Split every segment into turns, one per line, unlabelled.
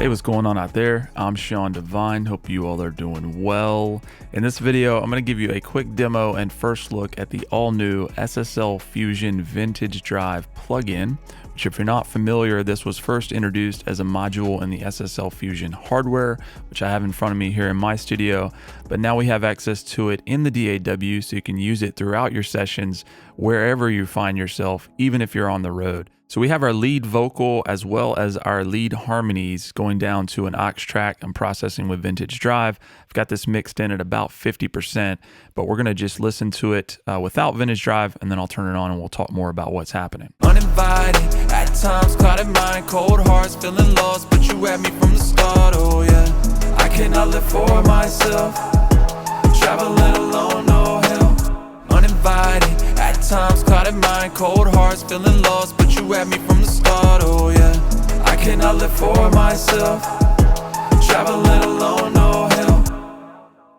Hey, what's going on out there? I'm Sean Devine. Hope you all are doing well. In this video, I'm going to give you a quick demo and first look at the all-new SSL Fusion Vintage Drive plugin, which, if you're not familiar, this was first introduced as a module in the SSL Fusion hardware, which I have in front of me here in my studio, but now we have access to it in the DAW, so you can use it throughout your sessions wherever you find yourself, even if you're on the road. So we have our lead vocal as well as our lead harmonies going down to an aux track I'm processing with Vintage Drive. I've got this mixed in at about 50%, but we're gonna just listen to it without Vintage Drive, and then I'll turn it on and we'll talk more about what's happening.
Uninvited, at times clouded mind, cold hearts, feeling lost, but you had me from the start, oh yeah. I cannot live for myself, traveling alone, no help. Uninvited, at times clouded mind, cold hearts, feeling lost, but you had me from the start, oh yeah. I cannot live for myself, traveling alone, no help.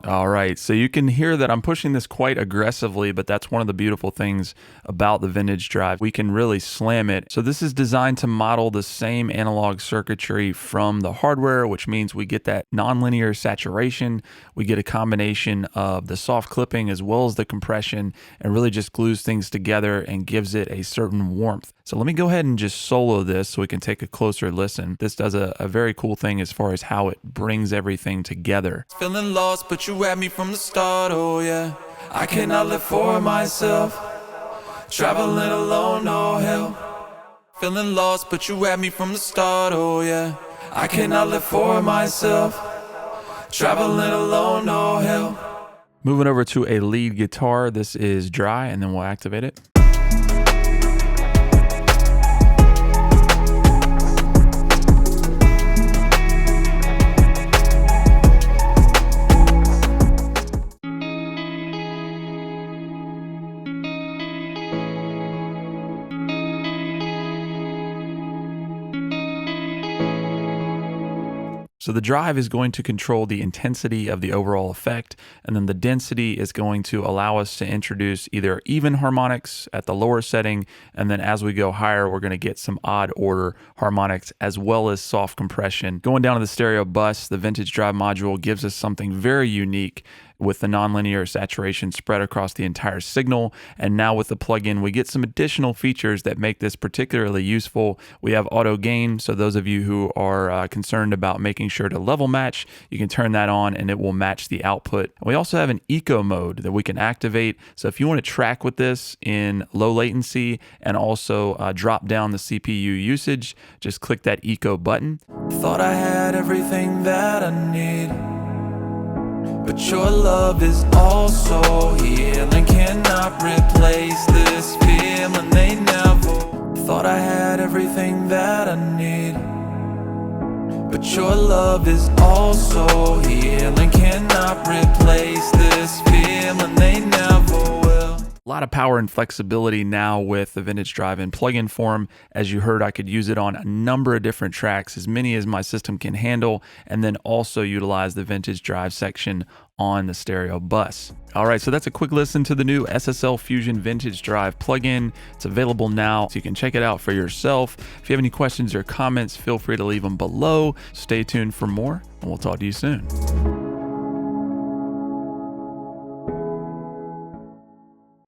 All right, so you can hear that I'm pushing this quite aggressively, but that's one of the beautiful things about the Vintage Drive. We can really slam it. So this is designed to model the same analog circuitry from the hardware, which means we get that nonlinear saturation. We get a combination of the soft clipping as well as the compression, and really just glues things together and gives it a certain warmth. So let me go ahead and just solo this so we can take a closer listen. This does a very cool thing as far as how it brings everything together.
Feeling lost, but you had me from the start, oh yeah. I cannot live for myself, traveling alone, no help. Feeling lost, but you had me from the start, oh yeah. I cannot live for myself, traveling alone, no help.
Moving over to a lead guitar, this is dry, and then we'll activate it. So the drive is going to control the intensity of the overall effect, and then the density is going to allow us to introduce either even harmonics at the lower setting, and then as we go higher, we're going to get some odd order harmonics as well as soft compression. Going down to the stereo bus, the Vintage Drive module gives us something very unique with the nonlinear saturation spread across the entire signal. And now with the plugin, we get some additional features that make this particularly useful. We have auto gain, so those of you who are concerned about making sure to level match, you can turn that on and it will match the output. And we also have an eco mode that we can activate. So if you want to track with this in low latency and also drop down the CPU usage, just click that eco button.
Thought I had everything that I need, but your love is also healing, cannot replace this feeling. They never thought I had everything that I need, but your love is also healing, cannot replace this feeling. They never will.
A lot of power and flexibility now with the Vintage Drive in plugin form. As you heard, I could use it on a number of different tracks, as many as my system can handle, and then also utilize the Vintage Drive section on the stereo bus. All right, so that's a quick listen to the new SSL Fusion Vintage Drive plugin. It's available now, so you can check it out for yourself. If you have any questions or comments, feel free to leave them below. Stay tuned for more, and we'll talk to you soon.